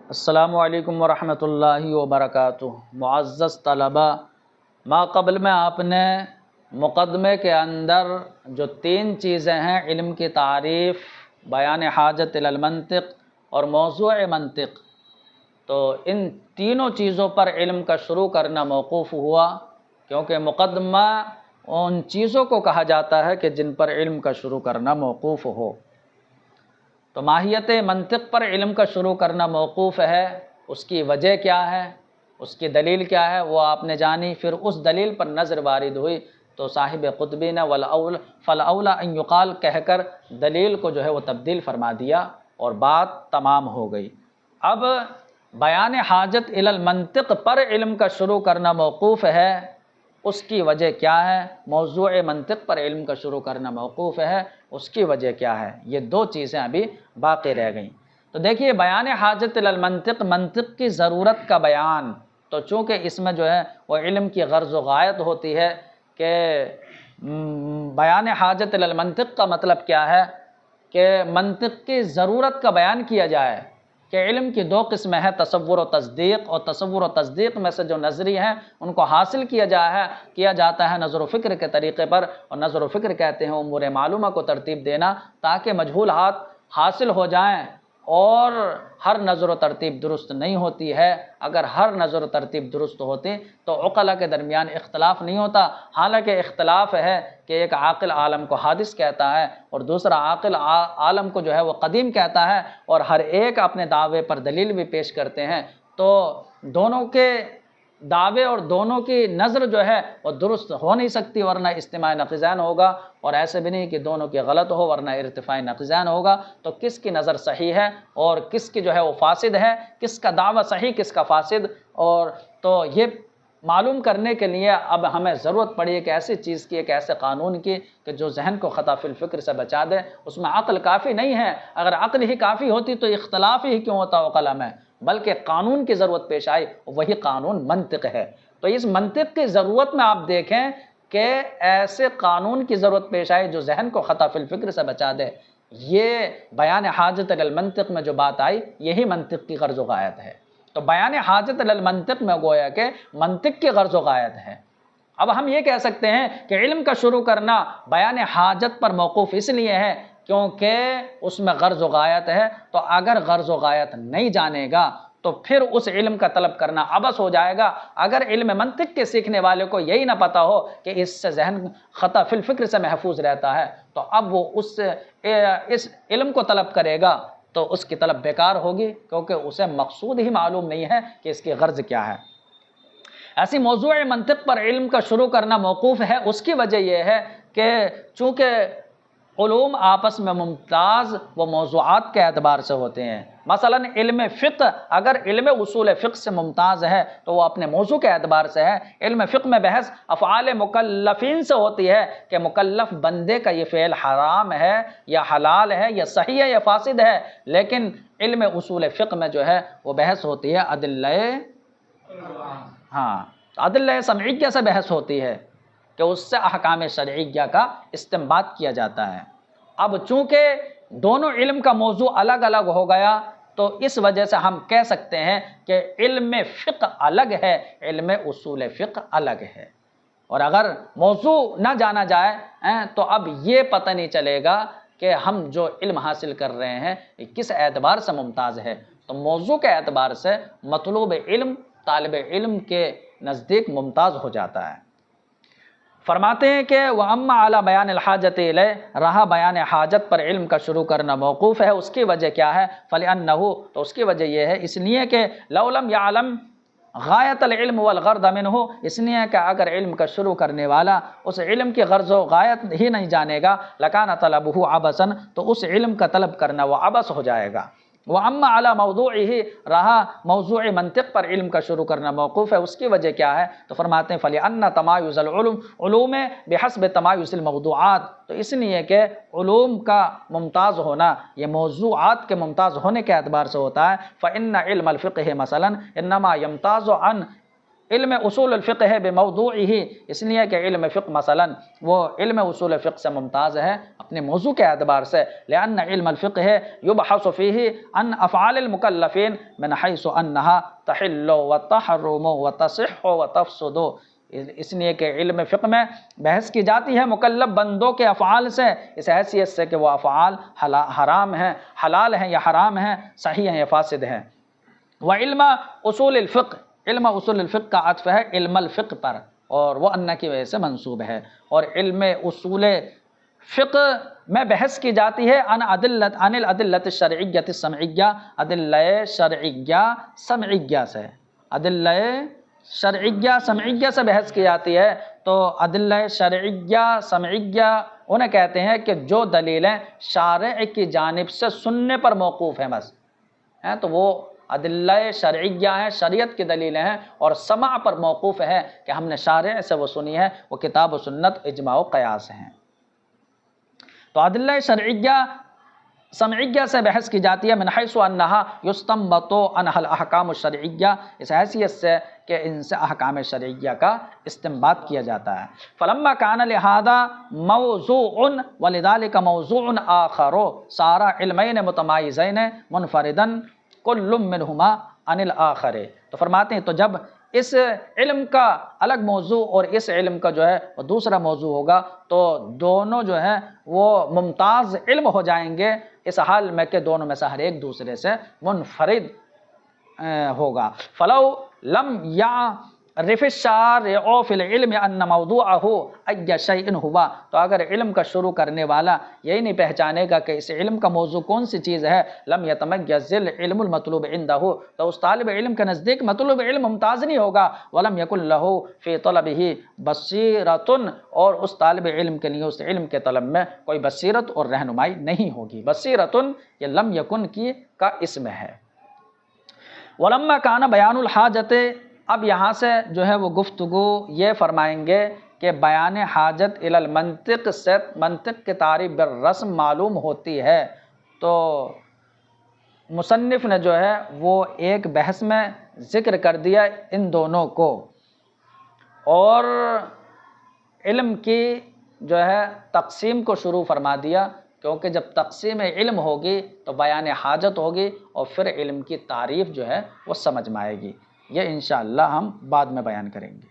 السلام علیکم ورحمۃ اللہ وبرکاتہ۔ معزز طلباء، ما قبل میں آپ نے مقدمے کے اندر جو 3 چیزیں ہیں، علم کی تعریف، بیان حاجت الی المنطق اور موضوع منطق، تو ان تینوں چیزوں پر علم کا شروع کرنا موقوف ہوا، کیونکہ مقدمہ ان چیزوں کو کہا جاتا ہے کہ جن پر علم کا شروع کرنا موقوف ہو۔ تو ماہیت منطق پر علم کا شروع کرنا موقوف ہے، اس کی وجہ کیا ہے، اس کی دلیل کیا ہے، وہ آپ نے جانی۔ پھر اس دلیل پر نظر وارد ہوئی تو صاحب قطبی نے فالاولی ان یقال کہہ کر دلیل کو جو ہے وہ تبدیل فرما دیا اور بات تمام ہو گئی۔ اب بیان حاجت الی المنطق پر علم کا شروع کرنا موقوف ہے، اس کی وجہ کیا ہے، موضوع منطق پر علم کا شروع کرنا موقوف ہے، اس کی وجہ کیا ہے، یہ 2 چیزیں ابھی باقی رہ گئیں۔ تو دیکھیے، بیان حاجت الی المنطق، منطق کی ضرورت کا بیان، تو چونکہ اس میں جو ہے وہ علم کی غرض و غایت ہوتی ہے کہ بیان حاجت الی المنطق کا مطلب کیا ہے کہ منطق کی ضرورت کا بیان کیا جائے کہ علم کی 2 قسمیں ہیں، تصور و تصدیق، اور تصور و تصدیق میں سے جو نظری ہیں ان کو حاصل کیا جاتا ہے نظر و فکر کے طریقے پر، اور نظر و فکر کہتے ہیں امور معلومہ کو ترتیب دینا تاکہ مجہولات حاصل ہو جائیں۔ اور ہر نظر و ترتیب درست نہیں ہوتی ہے، اگر ہر نظر و ترتیب درست ہوتی تو عقلاء کے درمیان اختلاف نہیں ہوتا۔ حالانکہ اختلاف ہے کہ ایک عاقل عالم کو حادث کہتا ہے اور دوسرا عاقل عالم کو جو ہے وہ قدیم کہتا ہے، اور ہر ایک اپنے دعوے پر دلیل بھی پیش کرتے ہیں، تو دونوں کے دعوے اور دونوں کی نظر جو ہے وہ درست ہو نہیں سکتی، ورنہ اجتماع نقیضین ہوگا، اور ایسے بھی نہیں کہ دونوں کی غلط ہو ورنہ ارتفاع نقیضین ہوگا۔ تو کس کی نظر صحیح ہے اور کس کی جو ہے وہ فاسد ہے، کس کا دعویٰ صحیح کس کا فاسد، اور تو یہ معلوم کرنے کے لیے اب ہمیں ضرورت پڑی ہے کہ ایسی چیز کی، ایک ایسے قانون کی کہ جو ذہن کو خطا فی الفکر سے بچا دے۔ اس میں عقل کافی نہیں ہے، اگر عقل ہی کافی ہوتی تو اختلاف ہی کیوں ہوتا عقلاء میں، بلکہ قانون کی ضرورت پیش آئی، وہی قانون منطق ہے۔ تو اس منطق کی ضرورت میں آپ دیکھیں کہ ایسے قانون کی ضرورت پیش آئی جو ذہن کو خطا فی الفکر سے بچا دے۔ یہ بیان حاجت الی المنطق میں جو بات آئی، یہی منطق کی غرض و غایت ہے۔ تو بیان حاجت الی المنطق میں گویا کہ منطق کی غرض و غایت ہے۔ اب ہم یہ کہہ سکتے ہیں کہ علم کا شروع کرنا بیان حاجت پر موقوف اس لیے ہے کیونکہ اس میں غرض و غایت ہے، تو اگر غرض و غایت نہیں جانے گا تو پھر اس علم کا طلب کرنا عبث ہو جائے گا۔ اگر علم منطق کے سیکھنے والے کو یہی نہ پتہ ہو کہ اس سے ذہن خطا فی الفکر سے محفوظ رہتا ہے، تو اب وہ اس علم کو طلب کرے گا تو اس کی طلب بیکار ہوگی، کیونکہ اسے مقصود ہی معلوم نہیں ہے کہ اس کی غرض کیا ہے۔ ایسی موضوع منطق پر علم کا شروع کرنا موقوف ہے، اس کی وجہ یہ ہے کہ چونکہ علوم آپس میں ممتاز و موضوعات کے اعتبار سے ہوتے ہیں۔ مثلا علم فقہ اگر علم اصول فقہ سے ممتاز ہے تو وہ اپنے موضوع کے اعتبار سے ہے۔ علم فقہ میں بحث افعال مکلفین سے ہوتی ہے کہ مکلف بندے کا یہ فعل حرام ہے یا حلال ہے یا صحیح ہے یا فاسد ہے، لیکن علم اصول فقہ میں جو ہے وہ بحث ہوتی ہے ادلہ سمعیہ سے بحث ہوتی ہے کہ اس سے احکام شرعیہ کا استنباط کیا جاتا ہے۔ اب چونکہ دونوں علم کا موضوع الگ الگ ہو گیا تو اس وجہ سے ہم کہہ سکتے ہیں کہ علم فقہ الگ ہے، علم اصول فقہ الگ ہے۔ اور اگر موضوع نہ جانا جائے تو اب یہ پتہ نہیں چلے گا کہ ہم جو علم حاصل کر رہے ہیں کس اعتبار سے ممتاز ہے۔ تو موضوع کے اعتبار سے مطلوب علم طالب علم کے نزدیک ممتاز ہو جاتا ہے۔ فرماتے ہیں کہ وَأَمَّا عَلَى بَيَانِ الْحَاجَةِ إِلَيْهِ، رہا بیان حاجت پر علم کا شروع کرنا موقوف ہے، اس کی وجہ کیا ہے، فَلِأَنَّهُ، تو اس کی وجہ یہ ہے، اس لیے کہ لَوْ لَمْ يَعْلَمْ غایت العلم والغرض منہ، اس لیے کہ اگر علم کا شروع کرنے والا اس علم کی غرض و غایت ہی نہیں جانے گا، لَكَانَ طَلَبُهُ عَبَثًا، تو اس علم کا طلب کرنا وہ عبث ہو جائے گا۔ وَأَمَّا عَلَى مَوْضُوعِهِ، رہا موضوع منطق پر علم کا شروع کرنا موقوف ہے، اس کی وجہ کیا ہے، تو فرماتے ہیں فَلِأَنَّ تَمَایُزَ الْعُلُومِ، علوم بحسب تمایز الموضوعات، تو اس لیے کہ علوم کا ممتاز ہونا یہ موضوعات کے ممتاز ہونے کے اعتبار سے ہوتا ہے۔ فَإِنَّ عِلْمَ الْفِقْهِ مثلا إِنَّمَا يَمْتَازُ عَنْ علم اصول الفقہ ہے بموضوعہ، اس لیے کہ علم فقہ مثلا وہ علم اصول فقہ سے ممتاز ہے اپنے موضوع کے اعتبار سے، لأن علم الفقہ ہے یبحث فیہ عن افعال المکلفین من حیث انہا تحل وتحرم وتصح وتفسد، اس لیے کہ علم فقہ میں بحث کی جاتی ہے مکلف بندوں کے افعال سے، اس حیثیت سے کہ وہ افعال حرام ہیں، حلال ہیں یا حرام ہیں، صحیح ہیں یا فاسد ہیں۔ وعلم اصول الفقہ، علم اصول الفقہ کا عطف ہے علم الفقہ پر، اور وہ انہ کی وجہ سے منصوب ہے، اور علم اصول فقہ میں بحث کی جاتی ہے عن الادلۃ الشرعیہ السمعیہ، ادلہ شرعیہ سمعیہ سے، ادلہ شرعیہ سمعیہ سے بحث کی جاتی ہے۔ تو ادلہ شرعیہ سمعیہ انہیں کہتے ہیں کہ جو دلیلیں شارع کی جانب سے سننے پر موقوف ہیں بس ہیں، تو وہ ادلہ شرعیہ ہیں، شریعت کی دلیلیں ہیں، اور سمع پر موقوف ہے کہ ہم نے شارع سے وہ سنی ہے، وہ کتاب و سنت اجماع و قیاس ہیں۔ تو ادلہ شرعیہ سمعیہ سے بحث کی جاتی ہے من حیث انہا یستنبط عنہا الاحکام الشرعیہ، اس حیثیت سے کہ ان سے احکام شرعیہ کا استنباط کیا جاتا ہے۔ فلما کان لہذا موضوع ولذلك موضوع آخر صار علمین متمایزین منفردا کل منہما عن الآخر، تو فرماتے ہیں تو جب اس علم کا الگ موضوع اور اس علم کا جو ہے وہ دوسرا موضوع ہوگا تو دونوں جو ہے وہ ممتاز علم ہو جائیں گے، اس حال میں کہ دونوں میں سے ہر ایک دوسرے سے منفرد ہوگا۔ فلو لم یعرف الشارع فی العلم ان موضوعہ ای شیء ہوا، تو اگر علم کا شروع کرنے والا یہی نہیں پہچانے گا کہ اس علم کا موضوع کون سی چیز ہے، لم یتمیز العلم المطلوب عنہ، تو اس طالب علم کے نزدیک مطلوب علم ممتاز نہیں ہوگا، ولم یکن لہ فی طلبہ بصیرۃ، اور اس طالب علم کے لیے اس علم کے طلب میں کوئی بصیرت اور رہنمائی نہیں ہوگی۔ بصیرۃ یہ لم یکن کی کا اسم ہے۔ ولما کان بیان الحاجت، اب یہاں سے جو ہے وہ گفتگو یہ فرمائیں گے کہ بیان حاجت الی المنطق سے منطق کی تعریف بالرسم معلوم ہوتی ہے، تو مصنف نے جو ہے وہ ایک بحث میں ذکر کر دیا ان دونوں کو، اور علم کی جو ہے تقسیم کو شروع فرما دیا، کیونکہ جب تقسیم علم ہوگی تو بیان حاجت ہوگی، اور پھر علم کی تعریف جو ہے وہ سمجھ میں آئے گی۔ یہ انشاءاللہ ہم بعد میں بیان کریں گے۔